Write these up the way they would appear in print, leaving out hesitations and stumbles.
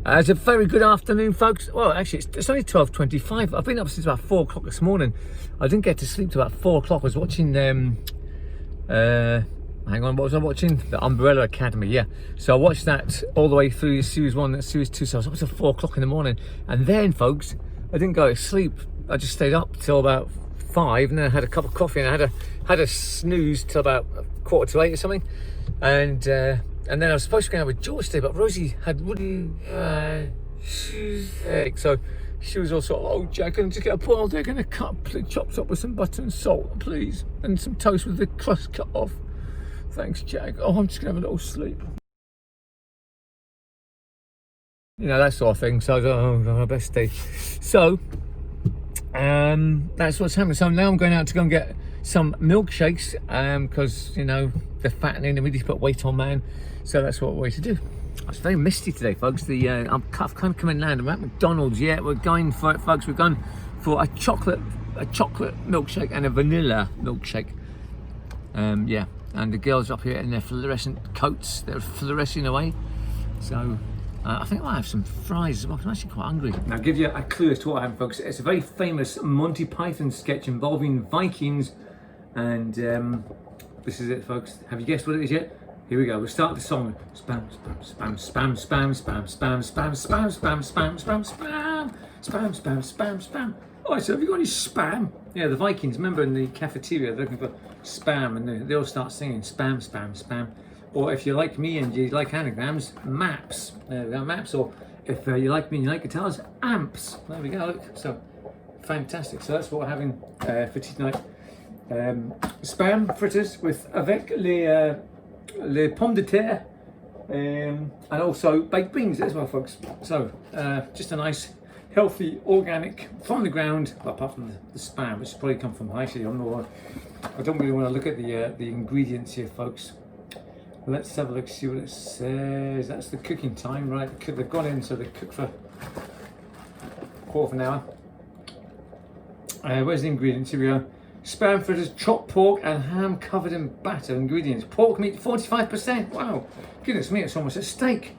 It's a very good afternoon, folks. Well, actually, it's only 12:25. I've been up since about 4 o'clock this morning. I didn't get to sleep till about 4 o'clock. I was watching, hang on, what was I watching? The Umbrella Academy, yeah. So I watched that all the way through Series 1 and Series 2, so I was up till 4 o'clock in the morning. And then, folks, I didn't go to sleep. I just stayed up till about 5, and then I had a cup of coffee, and I had a snooze till about 7:45 or something. And then I was supposed to go out with George today, but Rosie had really toothache, so she was also, oh Jack, can I just get a boiled egg and a cup chopped up with some butter and salt, please, and some toast with the crust cut off. Thanks, Jack. Oh, I'm just gonna have a little sleep. You know, that sort of thing. So I thought, oh, I best stay. So that's what's happening. So now I'm going out to go and get some milkshakes because you know they're fattening and we need to put weight on, man. So that's what we're going to do. It's very misty today, folks. I'm kind of coming land. I'm at McDonald's. Yeah, we're going for it, folks. We're going for a chocolate milkshake and a vanilla milkshake. Yeah, and the girls up here in their fluorescent coats. They're fluorescing away. So I think I'll have some fries as well. I'm actually quite hungry. Now, I'll give you a clue as to what I have, folks. It's a very famous Monty Python sketch involving Vikings, and this is it, folks. Have you guessed what it is yet? Here we go. We'll start the song. Spam, spam, spam, spam, spam, spam, spam, spam, spam, spam, spam, spam, spam, spam, spam, spam. Oh, so have you got any spam? Yeah, the Vikings. Remember in the cafeteria, they're looking for spam, and they all start singing spam, spam, spam. Or if you're like me and you like anagrams, maps. There we go, maps. Or if you like me and you like guitars, amps. There we go. Look, so fantastic. So that's what we're having for tea tonight. Spam fritters with avec les pommes de terre, and also baked beans as well, folks. So just a nice, healthy, organic, from the ground. Well, apart from the spam, which has probably come from. Actually, I don't really want to look at the ingredients here, folks. Let's have a look, see what it says. That's the cooking time, right? They've gone in, so they cook for a quarter of an hour. Where's the ingredients? Here we go. Spam fritters, chopped pork and ham covered in batter. Ingredients: pork meat 45%. Wow, goodness me, it's almost a steak.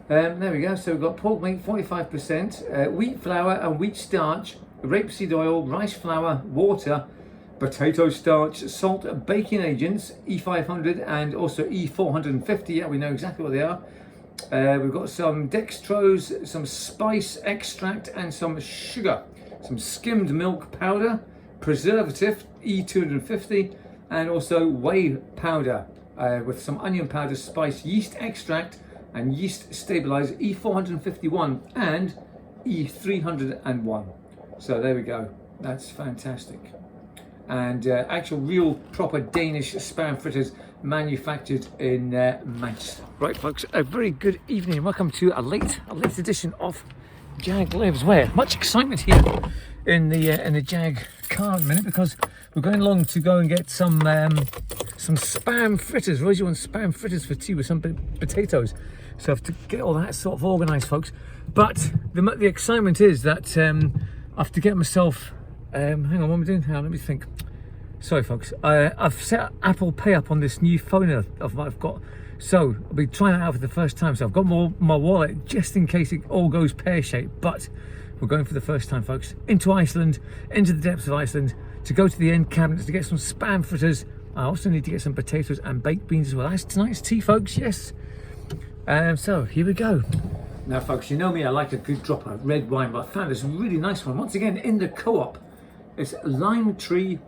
There we go. So we've got pork meat 45%, wheat flour and wheat starch, rapeseed oil, rice flour, water, potato starch, salt, baking agents, E500 and also E450. Yeah, we know exactly what they are. We've got some dextrose, some spice extract and some sugar, some skimmed milk powder, preservative E250, and also whey powder with some onion powder, spice, yeast extract and yeast stabilizer E451 and E301. So there we go. That's fantastic. And actual real proper Danish spam fritters manufactured in Manchester. Right, folks, a very good evening. Welcome to a late edition of Jag Lives, where much excitement here in the Jag car in a minute, because we're going along to go and get some spam fritters. Rosie wants spam fritters for tea with some potatoes, so I have to get all that sort of organised, folks. But the excitement is that I have to get myself hang on, what am I doing? Hang on, let me think. Sorry, folks. I've set Apple Pay up on this new phone I've got. So I'll be trying that out for the first time. So I've got my wallet just in case it all goes pear-shaped. But we're going for the first time, folks, into Iceland, into the depths of Iceland, to go to the end cabinets to get some spam fritters. I also need to get some potatoes and baked beans as well. That's tonight's tea, folks. Yes. So here we go. Now, folks, you know me. I like a good drop of red wine, but I found this really nice one once again in the Co-op. It's Lime Tree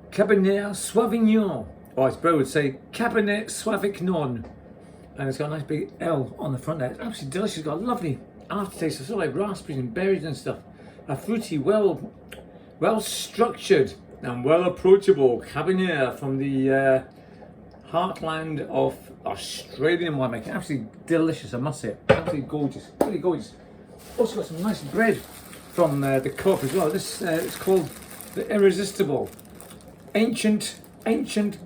Cabernet Sauvignon, or as Bro would say, Cabernet Sauvignon, and it's got a nice big L on the front there. It's absolutely delicious. It's got a lovely aftertaste. It's sort of like raspberries and berries and stuff. A fruity, well structured and well approachable Cabernet from the heartland of Australian winemaking. Absolutely delicious, I must say. Absolutely gorgeous, really gorgeous. Also got some nice bread from the Co-op as well. This it's called the Irresistible Ancient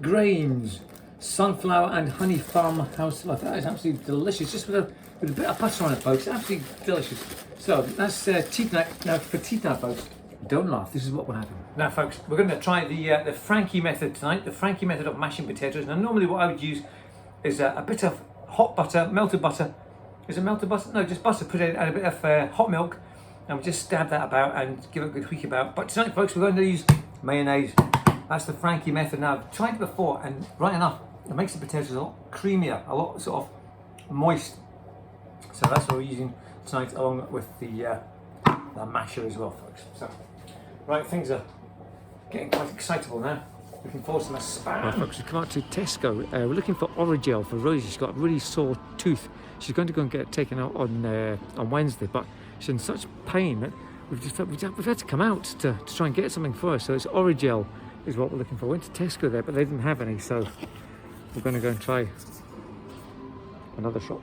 Grains Sunflower and Honey Farmhouse Life. That is absolutely delicious, just with a bit of butter on it, folks. Absolutely delicious. So that's tea tonight. Now for tea tonight, folks, don't laugh. This is what will happen. Now, folks, we're going to try the Frankie method tonight. The Frankie method of mashing potatoes. Now, normally what I would use is a bit of hot butter, melted butter, Is it melted butter? No, just butter. Put in a bit of hot milk, and we just stab that about and give it a good whisk about. But tonight, folks, we're going to use mayonnaise. That's the Frankie method. Now, I've tried it before, and right enough, it makes the potatoes a lot creamier, a lot sort of moist. So that's what we're using tonight, along with the masher as well, folks. So, right, things are getting quite excitable now. Looking forward to my spam. Right, folks, we come out to Tesco. We're looking for Oragel for Rosie. She's got a really sore tooth. She's going to go and get it taken out on Wednesday, but she's in such pain that we've had to come out to try and get something for her. So it's Oragel is what we're looking for. We went to Tesco there, but they didn't have any, so we're going to go and try another shop.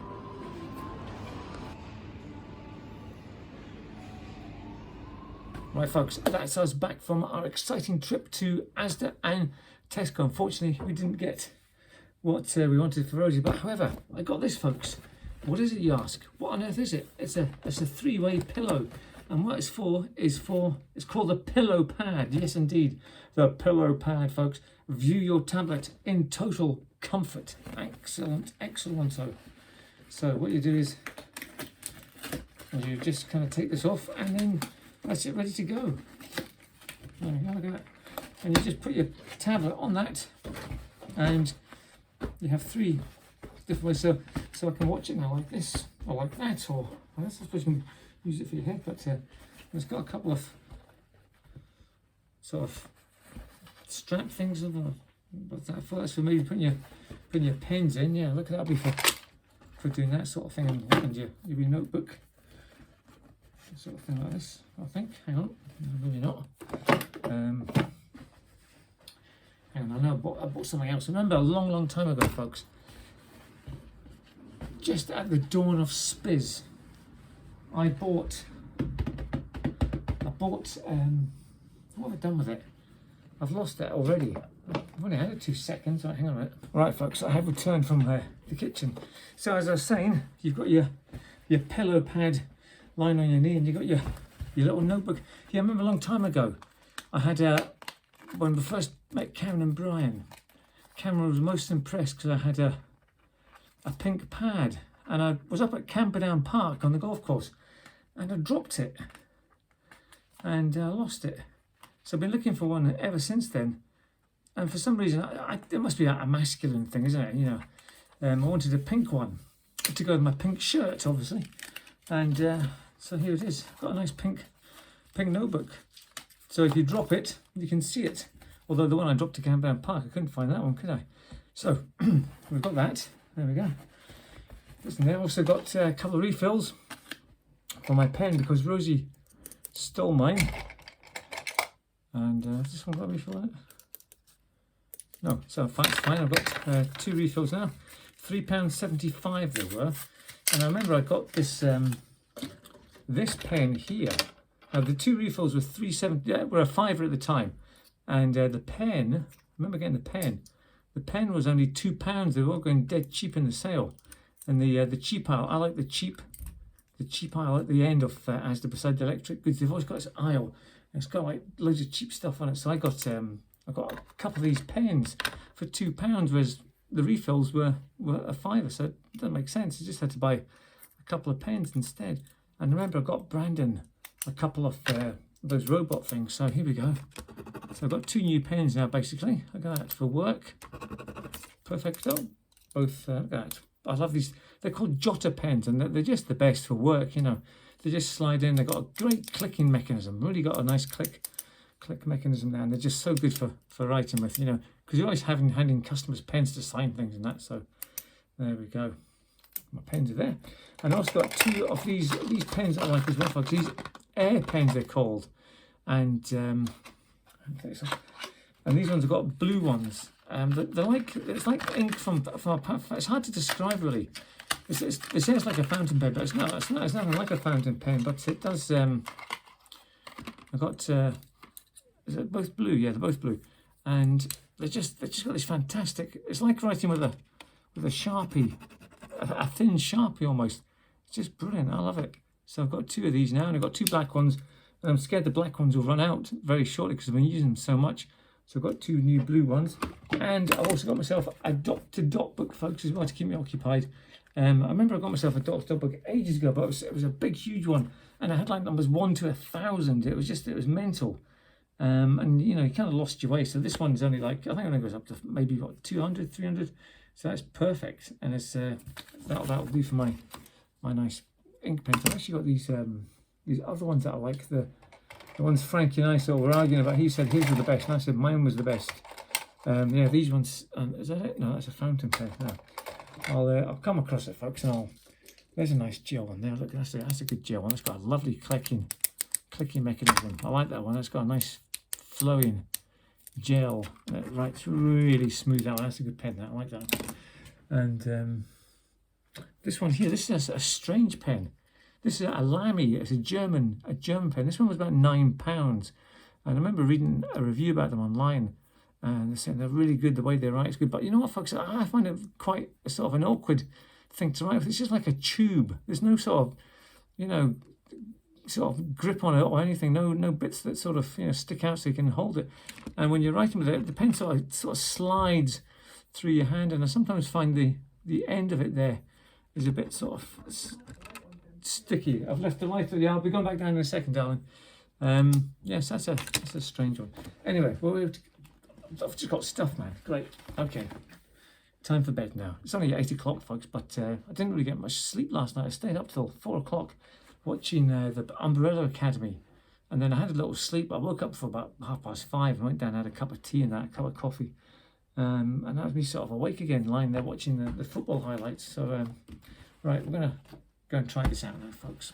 Right, folks, that's us back from our exciting trip to Asda and Tesco. Unfortunately, we didn't get what we wanted for Rosie, but however, I got this, folks. What is it, you ask? What on earth is it? It's a three-way pillow, and what it's for is it's called the pillow pad. Yes, indeed, the pillow pad, folks. View your tablet in total comfort. Excellent, excellent. So what you do is you just kind of take this off, and then that's it, ready to go. There we go, look at that. And you just put your tablet on that, and you have three different ways. So I can watch it now like this, or like that, or I suppose you can use it for your head, but it's got a couple of sort of strap things on them. But that's for maybe putting your pens in. Yeah, look at that, be for doing that sort of thing, and your notebook. Sort of thing like this, I think. Hang on, maybe not. Hang on, I know I bought something else. I remember a long time ago, folks, just at the dawn of Spiz, I bought what have I done with it? I've lost it already. I've only had it 2 seconds. Right, hang on a minute. Right, folks, I have returned from the kitchen. So as I was saying, you've got your pillow pad lying on your knee, and you got your little notebook. Yeah, I remember a long time ago, I had when we first met Cameron and Brian, Cameron was most impressed because I had a pink pad, and I was up at Camperdown Park on the golf course, and I dropped it, and I lost it. So I've been looking for one ever since then, and for some reason, it must be a masculine thing, isn't it? You know, I wanted a pink one to go with my pink shirt, obviously, and so here it is. Got a nice pink notebook. So if you drop it, you can see it. Although the one I dropped to Camperdown Park, I couldn't find that one, could I? So we've got that. There we go. Listen, I've also got a couple of refills for my pen because Rosie stole mine. And has this one got a refill on it? No, so it's fine. I've got 2 refills now. £3.75 they were. And I remember I got this this pen here. Now the 2 refills were £3.70. Were a £5 at the time, and the pen. I remember getting the pen. The pen was only £2. They were all going dead cheap in the sale. And the cheap aisle. I like the cheap aisle at the end of Asda beside the electric goods. They've always got this aisle. And it's got like loads of cheap stuff on it. So I got a couple of these pens for £2, whereas the refills were a £5. So it doesn't make sense. I just had to buy a couple of pens instead. And remember, I got Brandon a couple of those robot things. So here we go. So I've got 2 new pens now, basically. I got that for work. Perfecto. Both, look at that. I love these. They're called Jotter pens, and they're just the best for work, you know. They just slide in. They've got a great clicking mechanism. Really got a nice click mechanism there, and they're just so good for writing with, you know, because you're always handing customers pens to sign things and that. So there we go. My pens are there. And I also got 2 of these pens I like as well, folks. These air pens they're called, and these ones have got blue ones. They're like, it's like ink from a. It's hard to describe really. It sounds like a fountain pen, but it's not. It's nothing like a fountain pen, but it does. I've got. Is it both blue? Yeah, they're both blue, and they just got this fantastic. It's like writing with a Sharpie, a thin Sharpie almost. It's just brilliant. I love it. So I've got 2 of these now, and I've got 2 black ones. And I'm scared the black ones will run out very shortly because I've been using them so much. So I've got 2 new blue ones, and I've also got myself a dot-to-dot book, folks, as well, to keep me occupied. I remember I got myself a Dr. Book ages ago, but it was a big, huge one, and I had like numbers 1 to 1,000. It was mental. And you know, you kind of lost your way. So this one's only like, I think it only goes up to maybe what, 200, 300. So that's perfect, and it's that'll do for my nice ink pens. I've actually got these other ones that I like, the ones Frankie and I sort of were arguing about. He said his were the best, and I said mine was the best. Yeah, these ones. Is that it? No, that's a fountain pen. No, I'll come across it, folks, and there's a nice gel one there. Look, that's a good gel one. It's got a lovely clicking mechanism. I like that one. It's got a nice flowing gel that writes really smooth out. That's a good pen. That I like that. And this one here, this is a strange pen. This is a Lamy. It's a German pen. This one was about £9, and I remember reading a review about them online, and they're saying they're really good. The way they write is good. But you know what, folks? I find it quite sort of an awkward thing to write with. It's just like a tube. There's no sort of, you know, sort of grip on it or anything. No bits that sort of, you know, stick out so you can hold it. And when you're writing with it, the pen sort of slides through your hand, and I sometimes find the end of it there is a bit sort of sticky. I've left the light. Yeah, I'll be going back down in a second, darling. Yes, that's a strange one. Anyway, well, I've just got stuff, man. Great. Okay, time for bed now. It's only 8 o'clock, folks, but I didn't really get much sleep last night. I stayed up till 4 o'clock watching the Umbrella Academy, and then I had a little sleep. I woke up for about 5:30 and went down and had a cup of tea and a cup of coffee, and that was me sort of awake again, lying there watching the football highlights. So right, we're gonna go and try this out now, folks.